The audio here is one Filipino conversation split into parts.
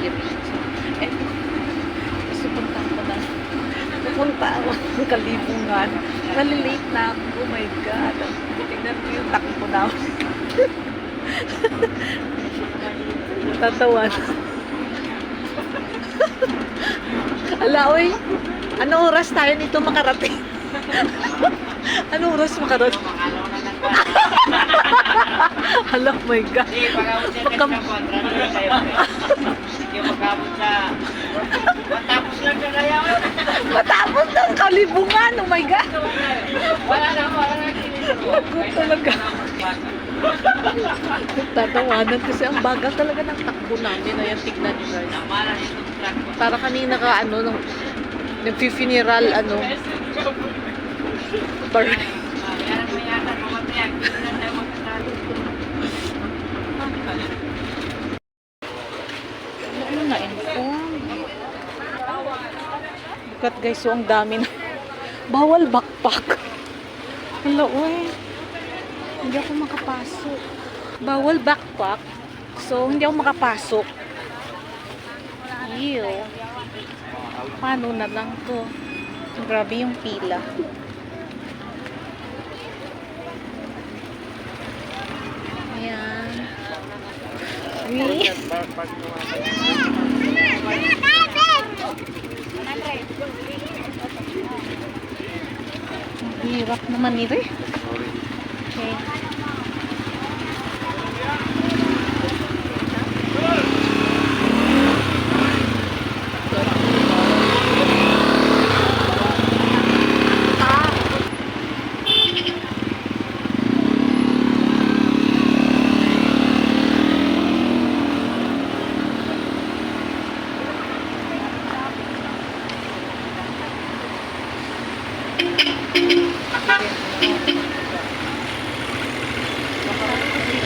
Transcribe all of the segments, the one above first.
diretso. Eh, gusto punta ko na. Pupunta ako ng Kalibungan. Nalilate na ako. Oh my God. Tingnan mo yung takbo na ako. Tatawan. Ala, oy. Ano oras tayo nito makarating? Ano oras makarating? Ala, oh my God. Yung magkabot sa... Matapos lang na kaya. Matapos ng Kalibungan. Oh my God. Wala na kinito. Lagot talaga. Tatawanan kasi ang bagal talaga ng takbo namin. Ayan, tignan nyo guys. Para kanina ka ano, nag-funeral ano. Ano na inform? Bukat guys, so ang dami na. Bawal backpack. Hello, uy. Hindi ako makapasok. Bawal backpack. So, hindi ako makapasok. Ew. Paano na lang to? Grabe yung pila. Ayan. Uy. Ang hirap naman nito eh. Okay.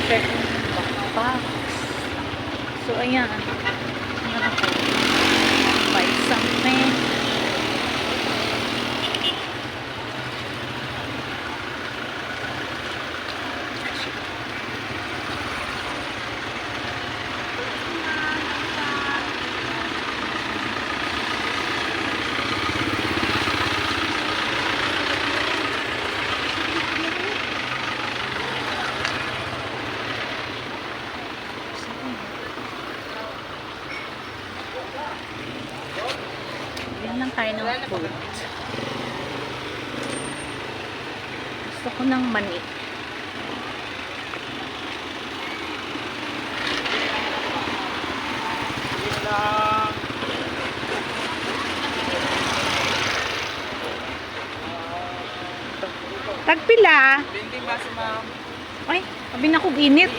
Check box. So, ayan. Ayan ako. Buy something. Bigyan lang tayo ng food. Gusto ko ng mani. Tagpila. Binding ba si ma'am? Ay, sabi na kong init.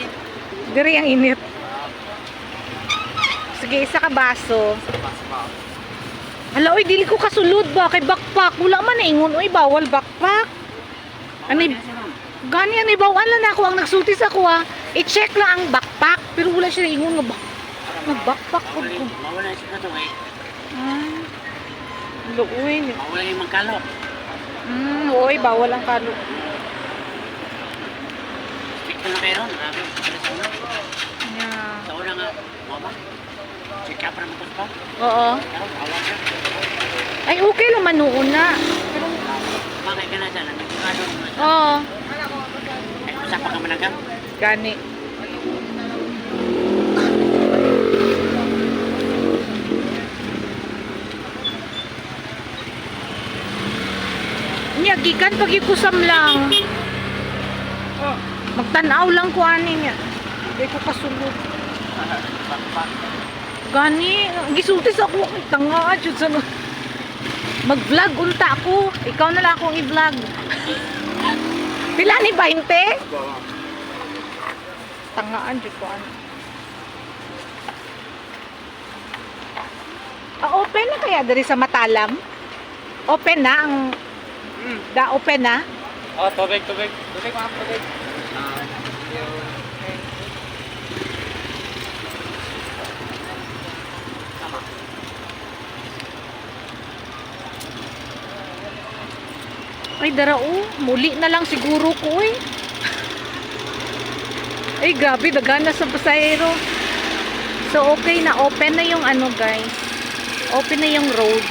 Diri ang init. Sige, isa ka baso. Hala, oy, dili ko kasulod ba? Kay backpack. Wala man na ingon. Oy, bawal backpack. Anay, gani, anay, bawal na ako. Ang nagsultis ako ha. I-check lang ang backpack. Pero wala siya ingon nga backpack ko. Mawala siya na ito eh. Ah. Hala, oy. Mawala yung magkalo. Oy, bawal ang kalo. Check ko na kayo ron. Grabe. Yeah. Sa una nga. Mo ba? Check up na matos pa. Oo. Pero bawal siya. Ay, okay lang manuon na. Pero, Bakit ka na dyan? Nagkakado naman. oo. Ay, usa pa ka managam. Gani. Niya, gikan pag ikusam lang. Magtanaw lang ko ani niya. Hindi ko kasulod. Gani, gisultis ako. Tanga, jud sa mag-vlog unta ako. Ikaw na lang akong i-vlog. Pila ni 20? Tangaan jud ko ano. Open na kaya dari sa Matalam? Open na ang open na? Oh, tubig. Tubig, ma'am. Tubig. Ay, darao. Muli na lang siguro ko eh. Ay, grabe. Dagana sa pasahero. So, okay na. Open na yung ano, guys. Open na yung road.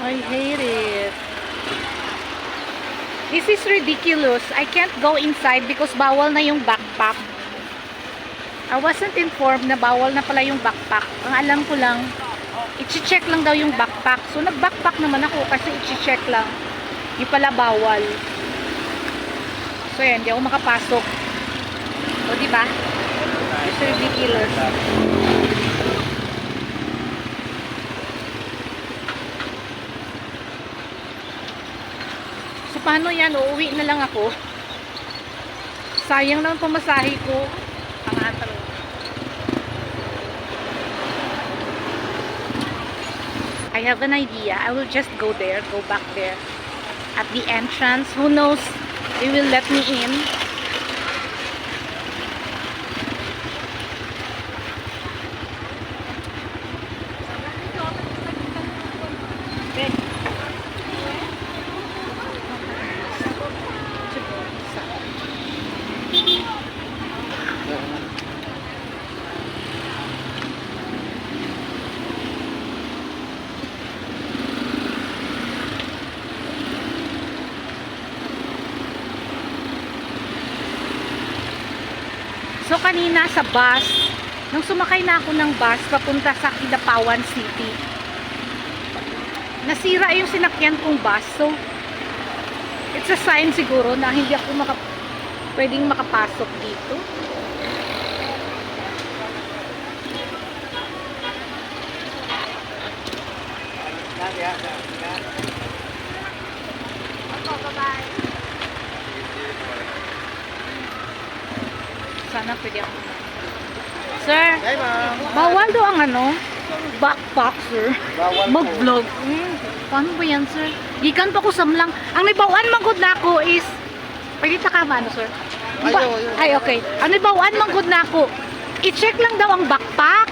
I hate it. This is ridiculous. I can't go inside because bawal na yung backpack. I wasn't informed na bawal na pala yung backpack. Ang alam ko lang, i-check lang daw yung backpack. So, nag-backpack naman ako kasi i-check lang. Yung pala bawal. So, yan. Hindi ako makapasok. O, diba? It's ridiculous. So, paano yan? Uuwi na lang ako. Sayang naman pamasahe ko. Pangatalo. I have an idea. I will just go there, go back there. At the entrance, who knows, they will let me in. So kanina sa bus, nung sumakay na ako ng bus papunta sa Kidapawan City, nasira yung sinakyan kong bus. So it's a sign siguro na hindi ako pwedeng makapasok dito. Sana pwede ako. Sir, Hey, ma'am. bawal daw ang ano, backpack, sir. Bawal po. Mag-vlog. Paano ba yan, sir? Gikan pa ko samlang. Ang nibawaan manggod na ako is, pwede ta ka ba, ano, sir? Ay, okay. Ang nibawaan manggod na ako, i-check lang daw ang backpack.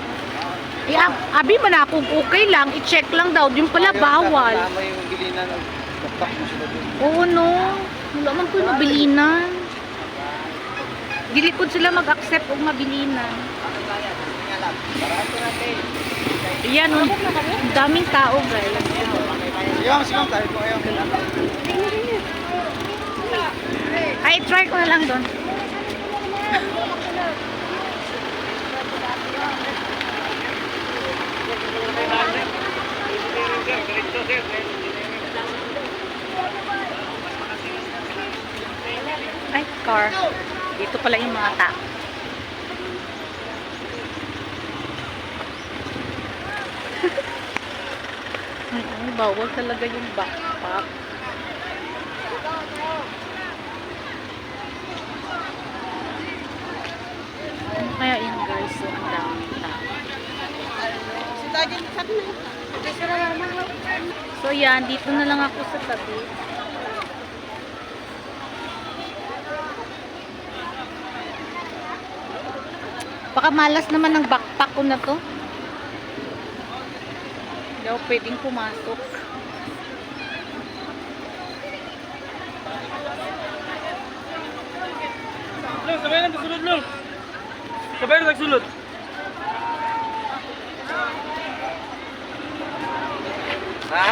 Abi man ako, okay lang, i-check lang daw. Yung pala, bawal. Tama yung bilinan ng backpack mo sila dun. Oo, no. Wala man ko yung mabilinan. Dili ko sila mag-accept o mabilinan. Ayan, ang daming tao, guys. Ayaw, sige tayo po. Ayaw. Ay, try ko na lang doon. Ay, car. Dito pala yung mga tao. Ay, bawal talaga yung backpack. Ano kaya yun, guys? So, ang daming tao. So, yan. Dito na lang ako sa tabi. Baka malas naman ng backpack ko na to. Hindi ako pwedeng pumasok. Sabay lang, nagsulod lang. Sabay lang, nagsulod. Ha?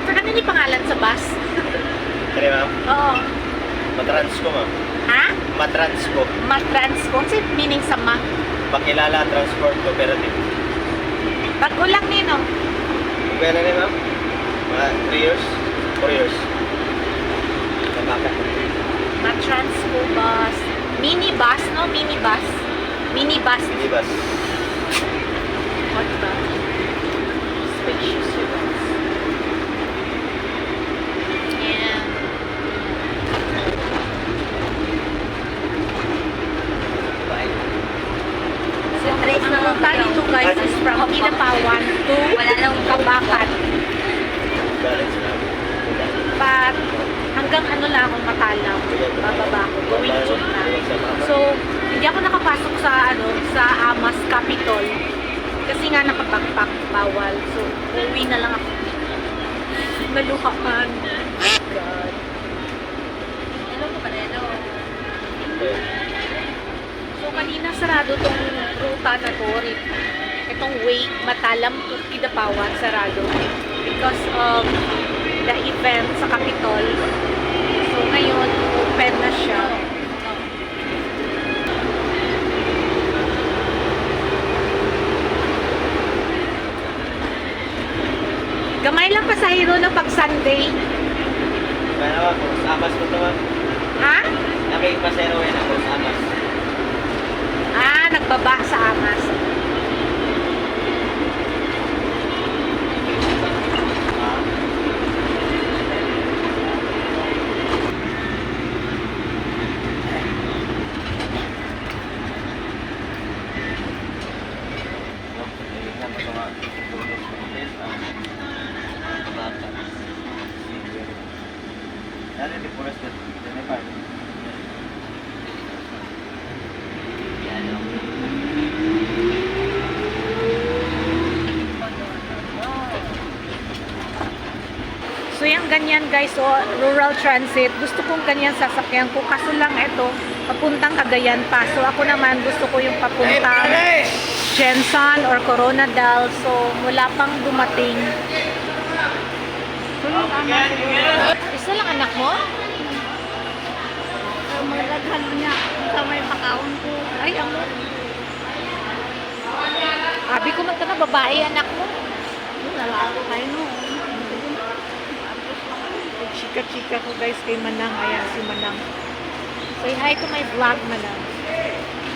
Sa kanina yung pangalan sa bus? Kaya ma'am, Oo. matrans ko ma'am. Ha? Matrans ko. Matrans ko? Ano meaning sa ma? Pakilala Transport Cooperative. Bago lang nino. Kaya na rin ma'am? Mga 3 years? 4 years? Bakit? Matrans ko bus. Minibus, no? Minibus. Minibus. Minibus. What ba? Spacious bus. And ang ruta dito guys is from Kidapawan to Kabakan. hanggang ano lang ako matalam, bababa ako, going Chun na. So, hindi ako nakapasok sa sa Amas Capitol. Kasi nga nakabackpack, bawal. So, uuwi na lang ako. Naluhaan. God. Hello po ka hello. So, kanina sarado tong ruta na to. Itong way, Matalam to Kidapawan, sarado. Because of the event sa Capitol. So, ngayon, open na siya. Gamay lang pasahero na pag Sunday. Kaya naman, kung Amas ko naman. Ha? Nakikipasero yan ako sa Amas. Ah, nagbaba sa Amas. So yung ganyan guys, rural transit, gusto kong ganyan sasakyan ko, kaso lang ito, papuntang Cagayan pa. So ako naman gusto ko yung papuntang Jensen or Coronadal, so wala pang dumating. So yung anak ko, isa lang anak mo? Malaghan mo niya sa may pakaon ko. Ay, amo. Abi ko man ka na, babae anak mo. Lalaki kayo no. Chika-chika ko guys kay Manang. Ayan si Manang. Say hi to my vlog, Manang.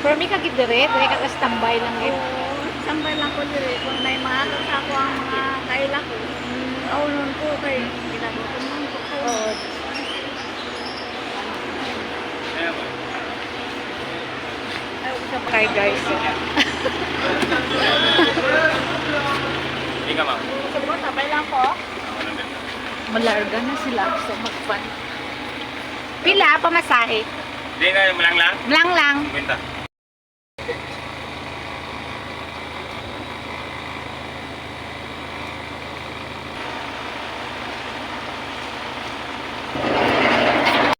Pero may kagidire, dire ka tambay lang yun. Sambay lang ko dire. Kung may maatas ako ang mga kaila ko. Aunon ko kay ginagawa ko ko. Oo. Kay guys. Hindi ka, ma'am. Siguro sabay lang ko. Malarga na sila. So mag-fun. Pila, pamasahe. Hindi na, malang lang. Lang lang. Kwenta.